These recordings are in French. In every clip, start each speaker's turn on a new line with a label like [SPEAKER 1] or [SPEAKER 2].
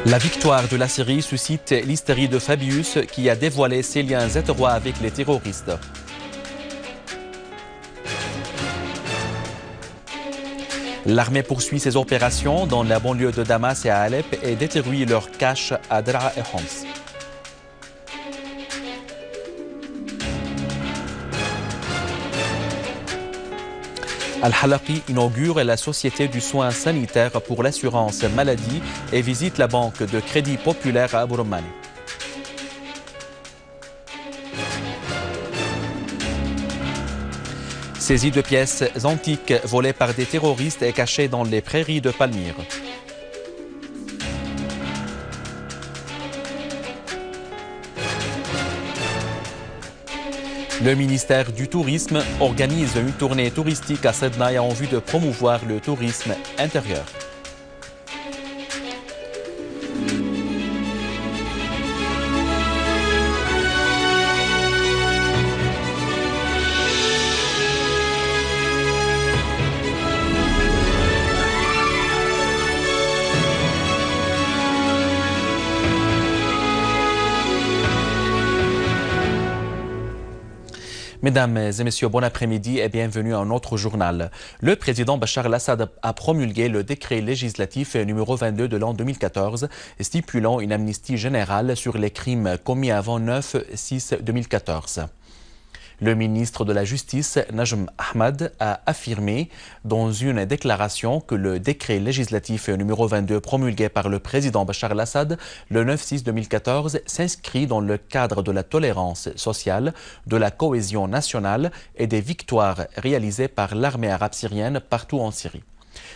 [SPEAKER 1] La victoire de la Syrie suscite l'hystérie de Fabius qui a dévoilé ses liens étroits avec les terroristes. L'armée poursuit ses opérations dans la banlieue de Damas et à Alep et détruit leur cache à Dra et Homs. Al-Halaqi inaugure la Société du soin sanitaire pour l'assurance maladie et visite la banque de crédit populaire à Abu Rumani. Saisie de pièces antiques volées par des terroristes et cachées dans les prairies de Palmyre. Le ministère du Tourisme organise une tournée touristique à Sednaï en vue de promouvoir le tourisme intérieur. Mesdames et messieurs, bon après-midi et bienvenue à un autre journal. Le président Bachar el-Assad a promulgué le décret législatif numéro 22 de l'an 2014 stipulant une amnistie générale sur les crimes commis avant 9/6/2014. Le ministre de la Justice, Najm Ahmad, a affirmé dans une déclaration que le décret législatif numéro 22 promulgué par le président Bachar el-Assad le 9/6/2014 s'inscrit dans le cadre de la tolérance sociale, de la cohésion nationale et des victoires réalisées par l'armée arabe syrienne partout en Syrie.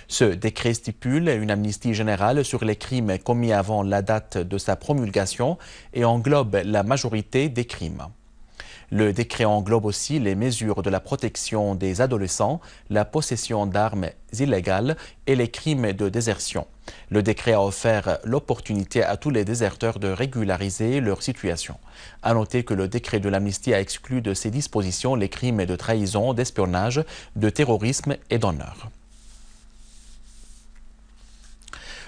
[SPEAKER 1] Ce décret stipule une amnistie générale sur les crimes commis avant la date de sa promulgation et englobe la majorité des crimes. Le décret englobe aussi les mesures de la protection des adolescents, la possession d'armes illégales et les crimes de désertion. Le décret a offert l'opportunité à tous les déserteurs de régulariser leur situation. À noter que le décret de l'amnistie a exclu de ses dispositions les crimes de trahison, d'espionnage, de terrorisme et d'honneur.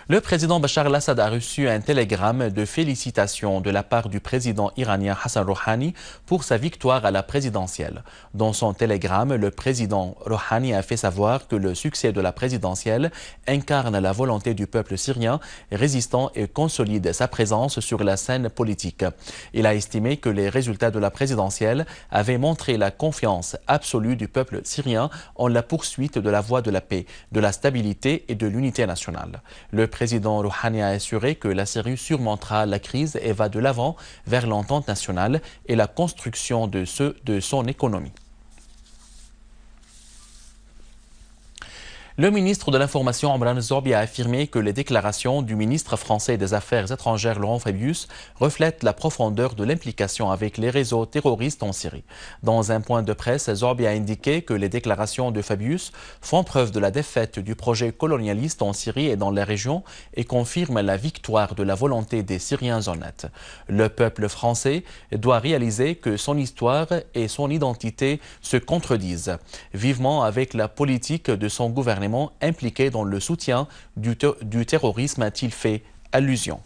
[SPEAKER 1] Le président Bachar el-Assad a reçu un télégramme de félicitations de la part du président iranien Hassan Rouhani pour sa victoire à la présidentielle. Dans son télégramme, le président Rouhani a fait savoir que le succès de la présidentielle incarne la volonté du peuple syrien résistant et consolide sa présence sur la scène politique. Il a estimé que les résultats de la présidentielle avaient montré la confiance absolue du peuple syrien en la poursuite de la voie de la paix, de la stabilité et de l'unité nationale. Le président Rouhani a assuré que la Syrie surmontera la crise et va de l'avant vers l'entente nationale et la construction de son économie. Le ministre de l'Information, Omran Zorbi, a affirmé que les déclarations du ministre français des Affaires étrangères, Laurent Fabius, reflètent la profondeur de l'implication avec les réseaux terroristes en Syrie. Dans un point de presse, Zorbi a indiqué que les déclarations de Fabius font preuve de la défaite du projet colonialiste en Syrie et dans la région et confirment la victoire de la volonté des Syriens honnêtes. Le peuple français doit réaliser que son histoire et son identité se contredisent. Vivement avec la politique de son gouvernement impliqué dans le soutien du terrorisme, a-t-il fait allusion.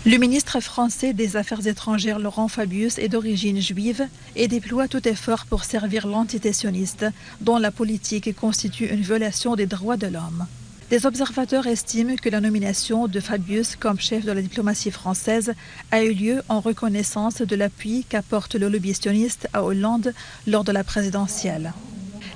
[SPEAKER 2] Le ministre français des Affaires étrangères Laurent Fabius est d'origine juive et déploie tout effort pour servir l'entité sioniste, dont la politique constitue une violation des droits de l'homme. Des observateurs estiment que la nomination de Fabius comme chef de la diplomatie française a eu lieu en reconnaissance de l'appui qu'apporte le lobby sioniste à Hollande lors de la présidentielle.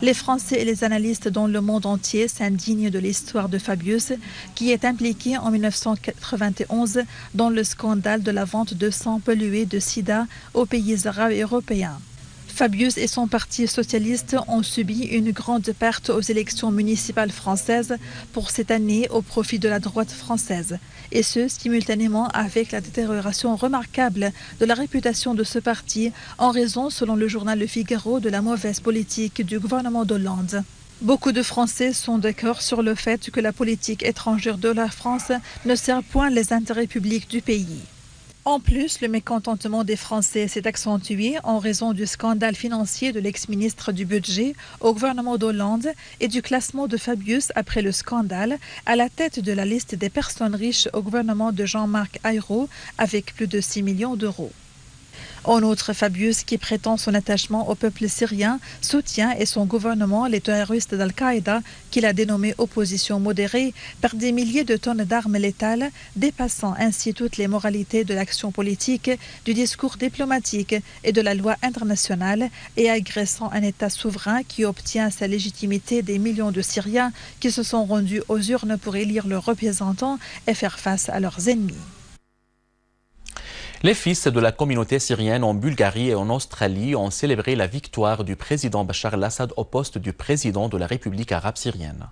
[SPEAKER 2] Les Français et les analystes dans le monde entier s'indignent de l'histoire de Fabius, qui est impliqué en 1991 dans le scandale de la vente de sang pollué de sida aux pays arabes et européens. Fabius et son parti socialiste ont subi une grande perte aux élections municipales françaises pour cette année au profit de la droite française, et ce simultanément avec la détérioration remarquable de la réputation de ce parti en raison, selon le journal Le Figaro, de la mauvaise politique du gouvernement d'Hollande. Beaucoup de Français sont d'accord sur le fait que la politique étrangère de la France ne sert point les intérêts publics du pays. En plus, le mécontentement des Français s'est accentué en raison du scandale financier de l'ex-ministre du Budget au gouvernement d'Hollande et du classement de Fabius après le scandale à la tête de la liste des personnes riches au gouvernement de Jean-Marc Ayrault avec plus de 6 millions d'euros. En outre, Fabius, qui prétend son attachement au peuple syrien, soutient et son gouvernement les terroristes d'Al-Qaïda, qu'il a dénommés opposition modérée, par des milliers de tonnes d'armes létales, dépassant ainsi toutes les moralités de l'action politique, du discours diplomatique et de la loi internationale, et agressant un État souverain qui obtient sa légitimité des millions de Syriens qui se sont rendus aux urnes pour élire leurs représentants et faire face à leurs ennemis.
[SPEAKER 1] Les fils de la communauté syrienne en Bulgarie et en Australie ont célébré la victoire du président Bachar el-Assad au poste du président de la République arabe syrienne.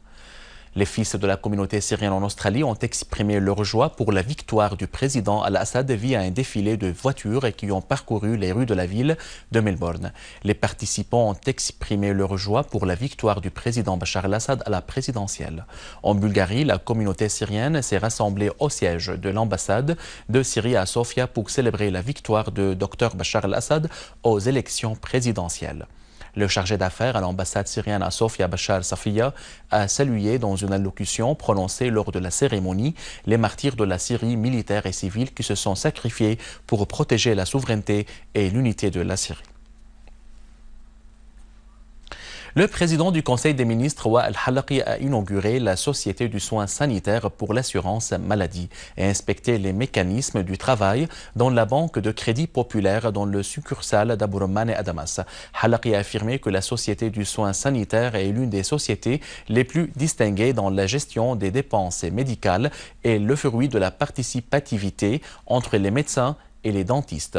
[SPEAKER 1] Les fils de la communauté syrienne en Australie ont exprimé leur joie pour la victoire du président al-Assad via un défilé de voitures qui ont parcouru les rues de la ville de Melbourne. Les participants ont exprimé leur joie pour la victoire du président Bachar el-Assad à la présidentielle. En Bulgarie, la communauté syrienne s'est rassemblée au siège de l'ambassade de Syrie à Sofia pour célébrer la victoire de Dr Bachar el-Assad aux élections présidentielles. Le chargé d'affaires à l'ambassade syrienne à Sofia, Bachar Safiya, a salué dans une allocution prononcée lors de la cérémonie les martyrs de la Syrie militaire et civile qui se sont sacrifiés pour protéger la souveraineté et l'unité de la Syrie. Le président du Conseil des ministres, Wael Halaqi, a inauguré la Société du soin sanitaire pour l'assurance maladie et inspecté les mécanismes du travail dans la banque de crédit populaire dans le succursale d'Abourmane à Damas. Halaqi a affirmé que la Société du soin sanitaire est l'une des sociétés les plus distinguées dans la gestion des dépenses médicales et le fruit de la participativité entre les médecins et les dentistes.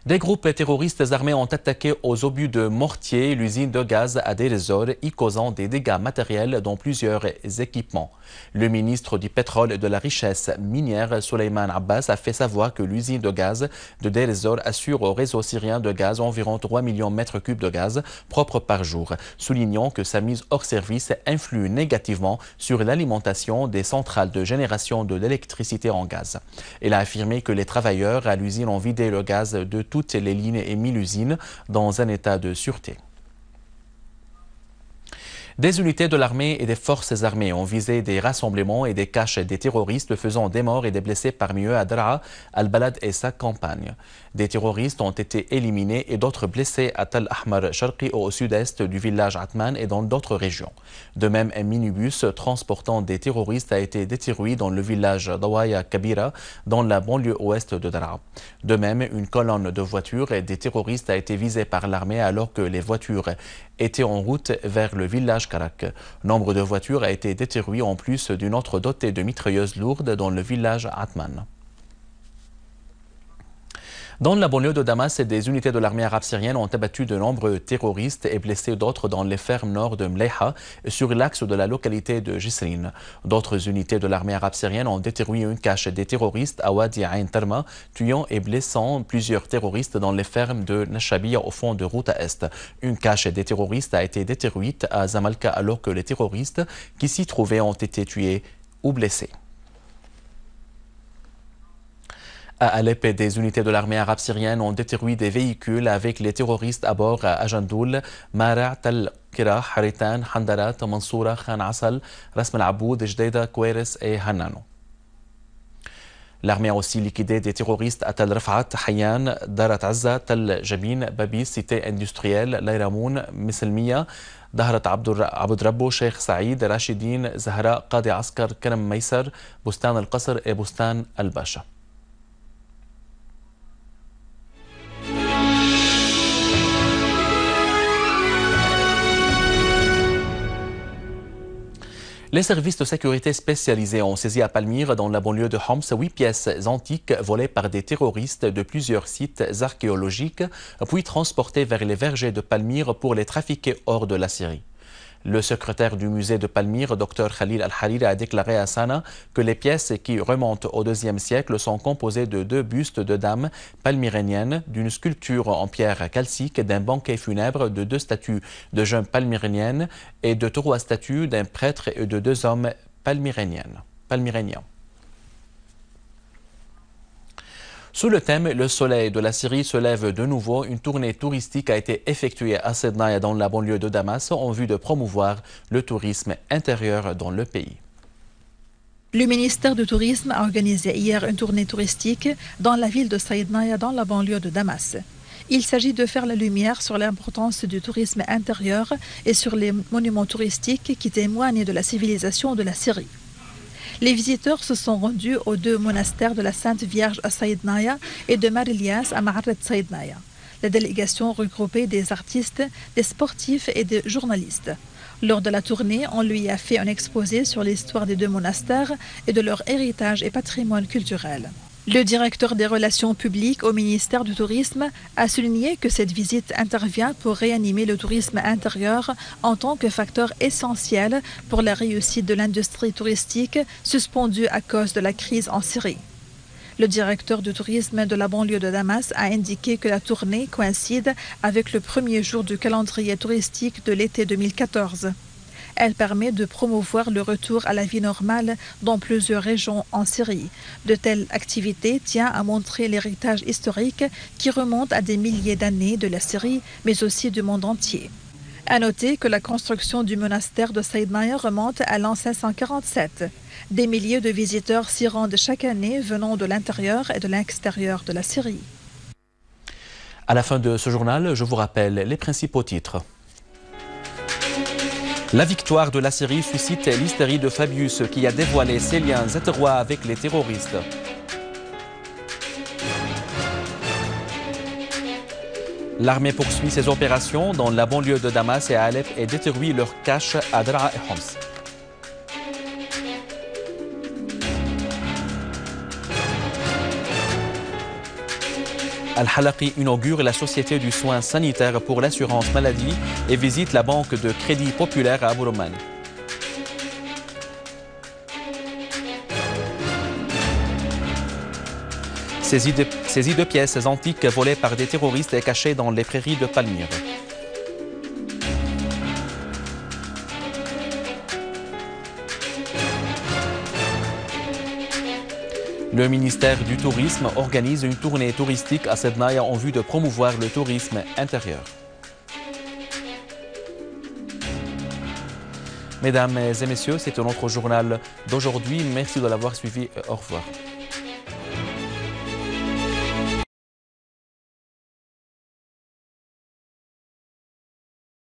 [SPEAKER 1] Des groupes terroristes armés ont attaqué aux obus de mortier l'usine de gaz à Deir ez-Zor, y causant des dégâts matériels dans plusieurs équipements. Le ministre du pétrole et de la richesse minière, Souleymane Abbas, a fait savoir que l'usine de gaz de Deir ez-Zor assure au réseau syrien de gaz environ 3 millions de mètres cubes de gaz propres par jour, soulignant que sa mise hors service influe négativement sur l'alimentation des centrales de génération de l'électricité en gaz. Il a affirmé que les travailleurs à l'usine ont vidé le gaz de toutes les lignes et mis l'usine dans un état de sûreté. Des unités de l'armée et des forces armées ont visé des rassemblements et des caches des terroristes, faisant des morts et des blessés parmi eux à Daraa, Al-Balad et sa campagne. Des terroristes ont été éliminés et d'autres blessés à Tal Ahmar Sharqi au sud-est du village Atman et dans d'autres régions. De même, un minibus transportant des terroristes a été détruit dans le village Dawaya Kabira, dans la banlieue ouest de Daraa. De même, une colonne de voitures et des terroristes a été visée par l'armée alors que les voitures étaient en route vers le village Karak. Nombre de voitures a été détruit en plus d'une autre dotée de mitrailleuses lourdes dans le village Atman. Dans la banlieue de Damas, des unités de l'armée arabe syrienne ont abattu de nombreux terroristes et blessé d'autres dans les fermes nord de Mleha sur l'axe de la localité de Jisrin. D'autres unités de l'armée arabe syrienne ont détruit une cache des terroristes à Wadi Ain Tarma, tuant et blessant plusieurs terroristes dans les fermes de Nashabia au fond de Routa Est. Une cache des terroristes a été détruite à Zamalka alors que les terroristes qui s'y trouvaient ont été tués ou blessés. À Alep, des unités de l'armée arabe syrienne ont détruit des véhicules avec les terroristes à bord à Ajandoul, Mara, Tal Kira, Haritan, Handarat, Mansoura, Khan Asal, Ras al-Aboud, Jdeida, Koueres et Hanano. L'armée a aussi liquidé des terroristes à Tal Rafat, Hayyan, Darat Azza, Tal Jabin, Babi, Cité industrielle, Lairamoun, Miselmiya, Dahrat Abud Rabbo, Sheikh Saïd, Rachidine, Zahra, Qadi Askar, Karam Maysar, Bustan al-Qasr et Bustan al-Basha. Les services de sécurité spécialisés ont saisi à Palmyre, dans la banlieue de Homs, 8 pièces antiques volées par des terroristes de plusieurs sites archéologiques, puis transportées vers les vergers de Palmyre pour les trafiquer hors de la Syrie. Le secrétaire du musée de Palmyre, Dr Khalil Al-Hariri, a déclaré à Sana que les pièces qui remontent au IIe siècle sont composées de 2 bustes de dames palmyréniennes, d'une sculpture en pierre calcique, d'un banquet funèbre, de 2 statues de jeunes palmyréniennes et de 3 statues d'un prêtre et de 2 hommes palmyréniens. Sous le thème « Le soleil de la Syrie se lève de nouveau », une tournée touristique a été effectuée à Sednaïa dans la banlieue de Damas en vue de promouvoir le tourisme intérieur dans le pays.
[SPEAKER 2] Le ministère du Tourisme a organisé hier une tournée touristique dans la ville de Saïdnaïa dans la banlieue de Damas. Il s'agit de faire la lumière sur l'importance du tourisme intérieur et sur les monuments touristiques qui témoignent de la civilisation de la Syrie. Les visiteurs se sont rendus aux 2 monastères de la Sainte Vierge à Saïdnaïa et de Mar Elias à Ma'arret Saïdnaïa. La délégation regroupait des artistes, des sportifs et des journalistes. Lors de la tournée, on lui a fait un exposé sur l'histoire des 2 monastères et de leur héritage et patrimoine culturel. Le directeur des relations publiques au ministère du Tourisme a souligné que cette visite intervient pour réanimer le tourisme intérieur en tant que facteur essentiel pour la réussite de l'industrie touristique suspendue à cause de la crise en Syrie. Le directeur du tourisme de la banlieue de Damas a indiqué que la tournée coïncide avec le premier jour du calendrier touristique de l'été 2014. Elle permet de promouvoir le retour à la vie normale dans plusieurs régions en Syrie. De telles activités tiennent à montrer l'héritage historique qui remonte à des milliers d'années de la Syrie, mais aussi du monde entier. À noter que la construction du monastère de Saïdnaïa remonte à l'an 547. Des milliers de visiteurs s'y rendent chaque année venant de l'intérieur et de l'extérieur de la Syrie.
[SPEAKER 1] À la fin de ce journal, je vous rappelle les principaux titres. La victoire de la Syrie suscite l'hystérie de Fabius qui a dévoilé ses liens étroits avec les terroristes. L'armée poursuit ses opérations dans la banlieue de Damas et à Alep et détruit leur cache à Draa et Homs. Al-Halaqi inaugure la Société du soin sanitaire pour l'assurance maladie et visite la banque de crédit populaire à Abu Roman. Saisie de pièces antiques volées par des terroristes et cachées dans les prairies de Palmyre. Le ministère du Tourisme organise une tournée touristique à Sednaïa en vue de promouvoir le tourisme intérieur. Mesdames et messieurs, c'est notre journal d'aujourd'hui. Merci de l'avoir suivi. Au revoir.